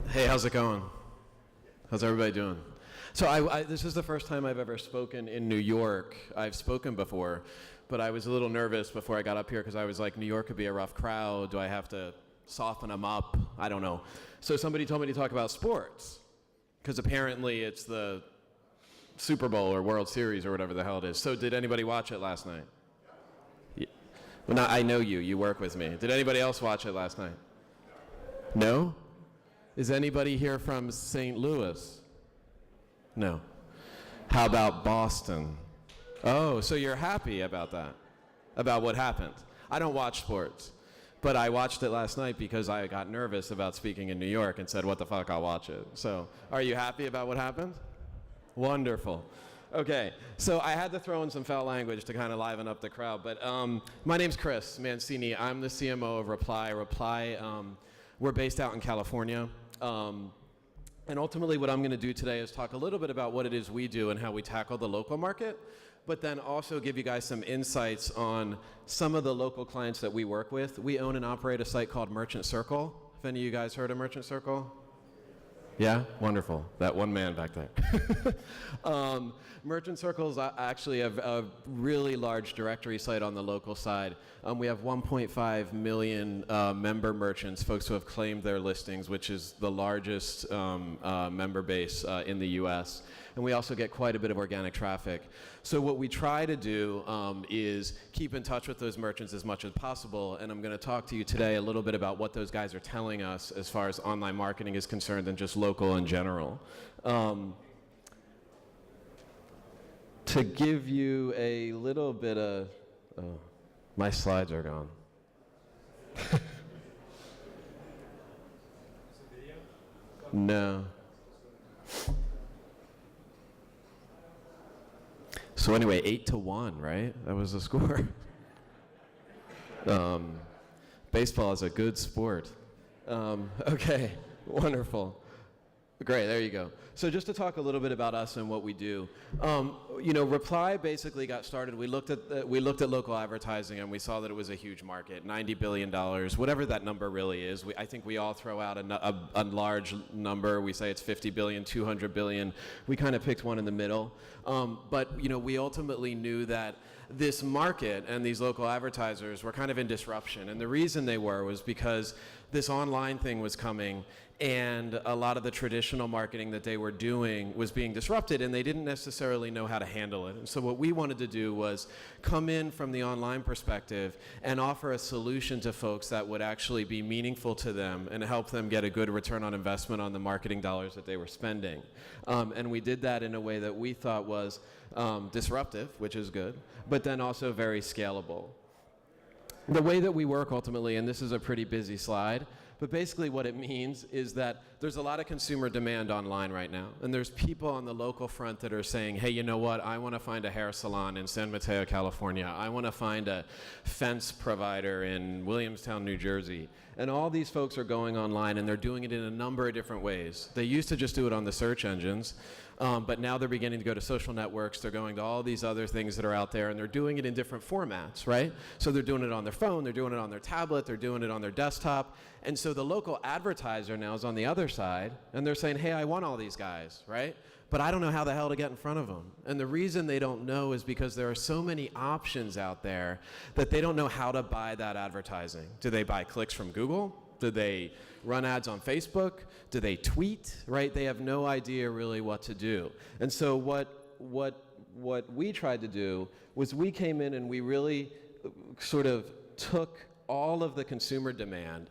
Hey, how's it going? How's everybody doing? So this is the first time I've ever spoken in New York. I've spoken before, but I was a little nervous before I got up here because I was like, New York could be a rough crowd. Do I have to soften them up? I don't know. So somebody told me to talk about sports because apparently it's the Super Bowl or World Series or whatever the hell it is. So did anybody watch it last night? Yeah. Well, I know you. You work with me. Did anybody else watch it last night? No? Is anybody here from St. Louis? No. How about Boston? Oh, so you're happy about that, about what happened. I don't watch sports, but I watched it last night because I got nervous about speaking in New York and said, what the fuck, I'll watch it. So are you happy about what happened? Wonderful. Okay, so I had to throw in some foul language to kind of liven up the crowd, but my name's Chris Mancini. I'm the CMO of Reply. We're based out in California. And ultimately what I'm going to do today is talk a little bit about what it is we do and how we tackle the local market, but then also give you guys some insights on some of the local clients that we work with. We own and operate a site called Merchant Circle. Have any of you guys heard of Merchant Circle? Yeah? Wonderful. That one man back there. Merchant Circle is actually a really large directory site on the local side. We have 1.5 million member merchants, folks who have claimed their listings, which is the largest member base in the US. And we also get quite a bit of organic traffic. So what we try to do is keep in touch with those merchants as much as possible. And I'm going to talk to you today a little bit about what those guys are telling us as far as online marketing is concerned and just local in general. To give you a little bit of, oh, my slides are gone. No. So anyway, 8-1, right? That was the score. Baseball is a good sport. Okay, wonderful. Great, there you go. So just to talk a little bit about us and what we do. Reply basically got started. We looked at local advertising and we saw that it was a huge market, $90 billion, whatever that number really is. I think we all throw out a large number. We say it's 50 billion, 200 billion. We kind of picked one in the middle. But we ultimately knew that this market and these local advertisers were kind of in disruption. And the reason they was because this online thing was coming and a lot of the traditional marketing that they were doing was being disrupted and they didn't necessarily know how to handle it. And so what we wanted to do was come in from the online perspective and offer a solution to folks that would actually be meaningful to them and help them get a good return on investment on the marketing dollars that they were spending. And we did that in a way that we thought was disruptive, which is good, but then also very scalable. The way that we work ultimately, and this is a pretty busy slide, but basically what it means is that there's a lot of consumer demand online right now. And there's people on the local front that are saying, hey, you know what? I want to find a hair salon in San Mateo, California. I want to find a fence provider in Williamstown, New Jersey. And all these folks are going online and they're doing it in a number of different ways. They used to just do it on the search engines, but now they're beginning to go to social networks. They're going to all these other things that are out there and they're doing it in different formats, right? So they're doing it on their phone, they're doing it on their tablet, they're doing it on their desktop. And so the local advertiser now is on the other side and they're saying, hey, I want all these guys, right? But I don't know how the hell to get in front of them. And the reason they don't know is because there are so many options out there that they don't know how to buy that advertising. Do they buy clicks from Google? Do they run ads on Facebook? Do they tweet, right? They have no idea really what to do. And so what we tried to do was we came in and we really sort of took all of the consumer demand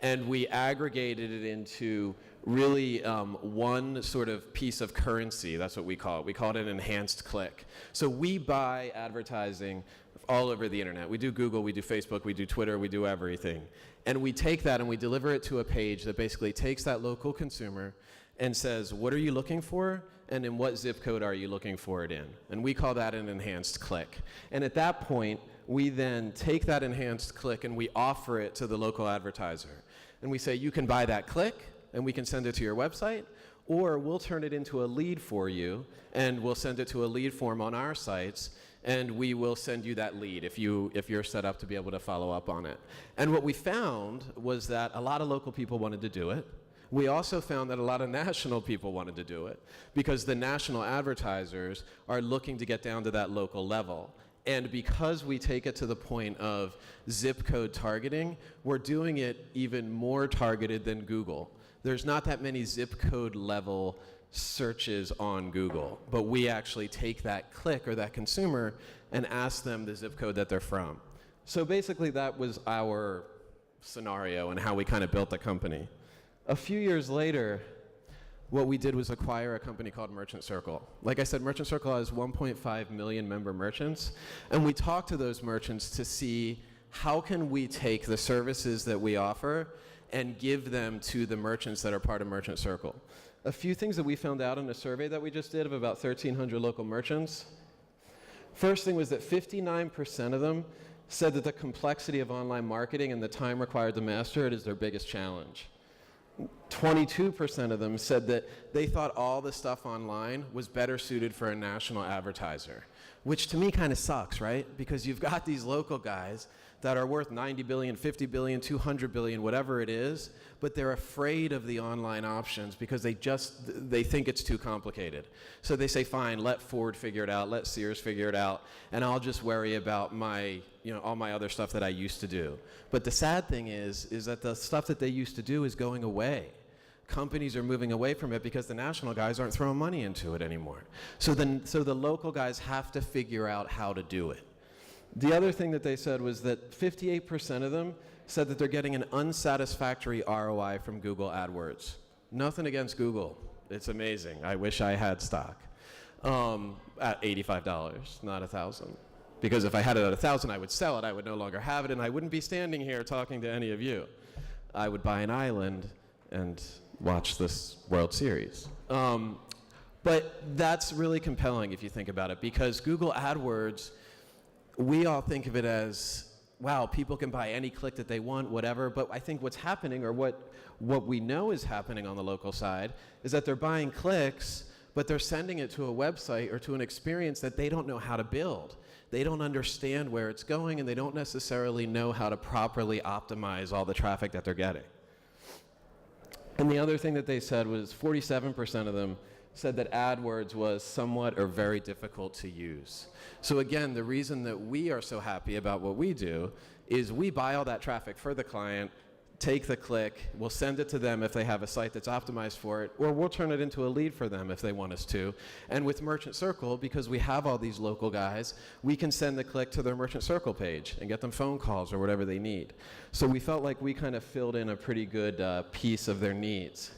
and we aggregated it into really one sort of piece of currency. That's what we call it. We call it an enhanced click. So we buy advertising all over the internet. We do Google, we do Facebook, we do Twitter, we do everything. And we take that and we deliver it to a page that basically takes that local consumer and says, what are you looking for? And in what zip code are you looking for it in? And we call that an enhanced click. And at that point, we then take that enhanced click and we offer it to the local advertiser. And we say, you can buy that click and we can send it to your website, or we'll turn it into a lead for you and we'll send it to a lead form on our sites and we will send you that lead if you're set up to be able to follow up on it. And what we found was that a lot of local people wanted to do it. we also found that a lot of national people wanted to do it because the national advertisers are looking to get down to that local level. And because we take it to the point of zip code targeting, we're doing it even more targeted than Google. There's not that many zip code level searches on Google, but we actually take that click or that consumer and ask them the zip code that they're from. So basically that was our scenario and how we kind of built the company. A few years later, what we did was acquire a company called Merchant Circle. Like I said, Merchant Circle has 1.5 million member merchants, and we talked to those merchants to see how can we take the services that we offer and give them to the merchants that are part of Merchant Circle. A few things that we found out in a survey that we just did of about 1,300 local merchants. First thing was that 59% of them said that the complexity of online marketing and the time required to master it is their biggest challenge. 22% of them said that they thought all the stuff online was better suited for a national advertiser, which to me kind of sucks, right? Because you've got these local guys that are worth 90 billion, 50 billion, 200 billion, whatever it is, but they're afraid of the online options because they think it's too complicated. So they say, fine, let Ford figure it out, let Sears figure it out, and I'll just worry about all my other stuff that I used to do. But the sad thing is that the stuff that they used to do is going away. Companies are moving away from it because the national guys aren't throwing money into it anymore. So the local guys have to figure out how to do it. The other thing that they said was that 58% of them said that they're getting an unsatisfactory ROI from Google AdWords. Nothing against Google. It's amazing. I wish I had stock at $85, not $1,000. Because if I had it at $1,000, I would sell it. I would no longer have it, and I wouldn't be standing here talking to any of you. I would buy an island and watch this World Series. But that's really compelling if you think about it, because Google AdWords, we all think of it as, wow, people can buy any click that they want, whatever, but I think what's happening, or what we know is happening on the local side, is that they're buying clicks, but they're sending it to a website or to an experience that they don't know how to build. They don't understand where it's going, and they don't necessarily know how to properly optimize all the traffic that they're getting. And the other thing that they said was 47% of them said that AdWords was somewhat or very difficult to use. So again, the reason that we are so happy about what we do is we buy all that traffic for the client, take the click, we'll send it to them if they have a site that's optimized for it, or we'll turn it into a lead for them if they want us to. And with Merchant Circle, because we have all these local guys, we can send the click to their Merchant Circle page and get them phone calls or whatever they need. So we felt like we kind of filled in a pretty good piece of their needs.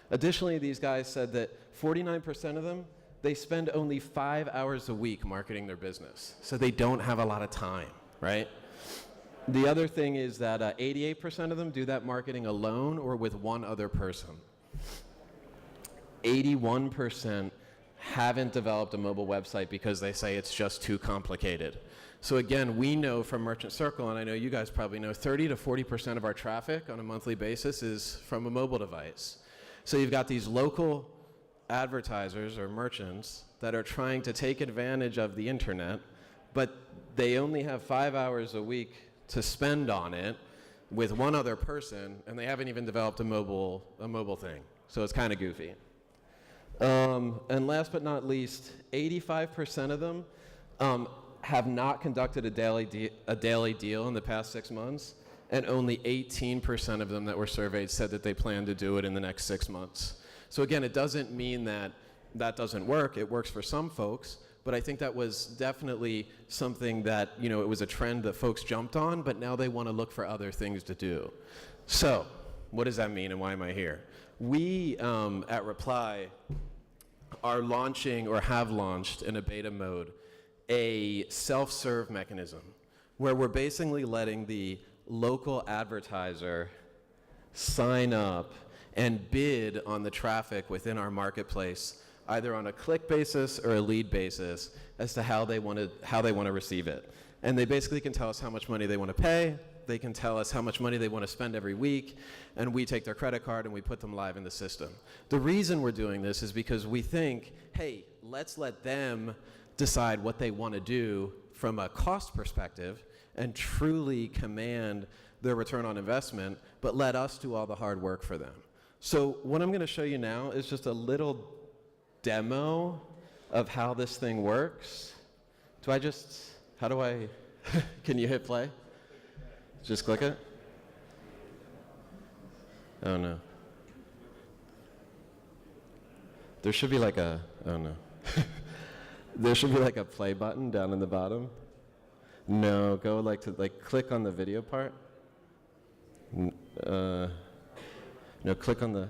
Additionally, these guys said that 49% of them, they spend only 5 hours a week marketing their business. So they don't have a lot of time, right? The other thing is that 88% of them do that marketing alone or with one other person. 81% haven't developed a mobile website because they say it's just too complicated. So again, we know from Merchant Circle, and I know you guys probably know, 30 to 40% of our traffic on a monthly basis is from a mobile device. So you've got these local advertisers or merchants that are trying to take advantage of the internet, but they only have 5 hours a week to spend on it with one other person, and they haven't even developed a mobile thing. So it's kind of goofy. And last but not least, 85% of them have not conducted a daily deal in the past 6 months, and only 18% of them that were surveyed said that they plan to do it in the next 6 months. So again, it doesn't mean that that doesn't work. It works for some folks, but I think that was definitely something that, it was a trend that folks jumped on, but now they want to look for other things to do. So what does that mean, and why am I here? We at Reply are launching, or have launched in a beta mode, a self-serve mechanism where we're basically letting the local advertiser sign up and bid on the traffic within our marketplace, either on a click basis or a lead basis, as to how they want to receive it. And they basically can tell us how much money they want to pay, they can tell us how much money they want to spend every week, and we take their credit card and we put them live in the system. The reason we're doing this is because we think, hey, let's let them decide what they want to do from a cost perspective and truly command their return on investment, but let us do all the hard work for them. So what I'm going to show you now is just a little demo of how this thing works. How do I, can you hit play? Just click it? Oh no. There should be like a, oh no. There should be like a play button down in the bottom. No, go click on the video part. No, click on the,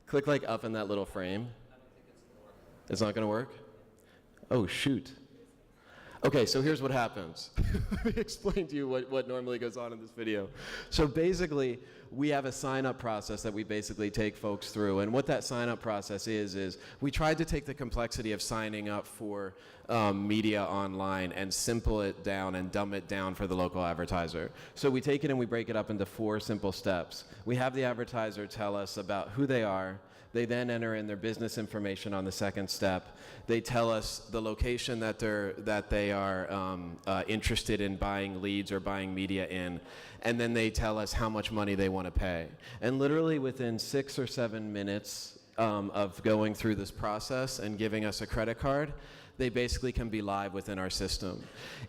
click like up in that little frame. It's not gonna work? Oh shoot. Okay, so here's what happens. Let me explain to you what normally goes on in this video. So basically, we have a sign-up process that we basically take folks through. And what that sign-up process is we tried to take the complexity of signing up for media online and simple it down and dumb it down for the local advertiser. So we take it and we break it up into 4 simple steps. We have the advertiser tell us about who they are. They then enter in their business information on the second step. They tell us the location that they are interested in buying leads or buying media in, and then they tell us how much money they want to pay. And literally within 6 or 7 minutes of going through this process and giving us a credit card, they basically can be live within our system.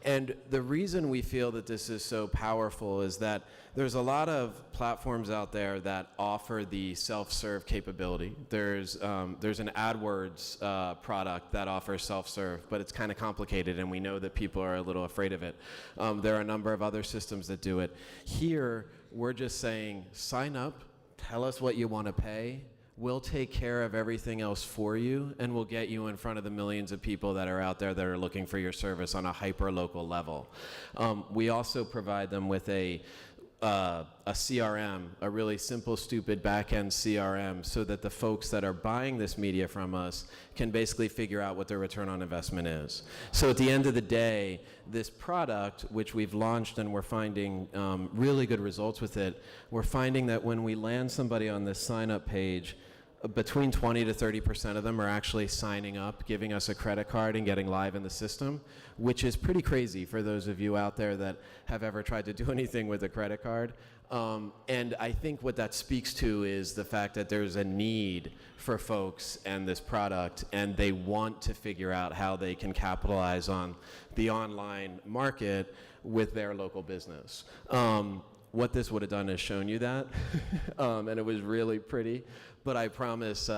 And the reason we feel that this is so powerful is that there's a lot of platforms out there that offer the self-serve capability. There's an AdWords product that offers self-serve, but it's kind of complicated, and we know that people are a little afraid of it. There are a number of other systems that do it. Here, we're just saying, sign up, tell us what you want to pay, we'll take care of everything else for you, and we'll get you in front of the millions of people that are out there that are looking for your service on a hyper-local level. We also provide them with a CRM, a really simple, stupid back-end CRM, so that the folks that are buying this media from us can basically figure out what their return on investment is. So at the end of the day, this product, which we've launched and we're finding really good results with it, we're finding that when we land somebody on this sign-up page, between 20 to 30% of them are actually signing up, giving us a credit card and getting live in the system, which is pretty crazy for those of you out there that have ever tried to do anything with a credit card. And I think what that speaks to is the fact that there's a need for folks and this product, and they want to figure out how they can capitalize on the online market with their local business. What this would have done is shown you that, and it was really pretty. But I promise,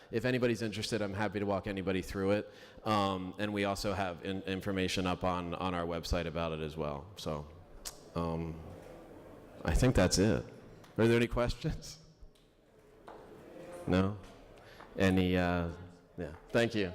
if anybody's interested, I'm happy to walk anybody through it. And we also have information up on our website about it as well. So I think that's it. Are there any questions? No? Any, yeah, thank you.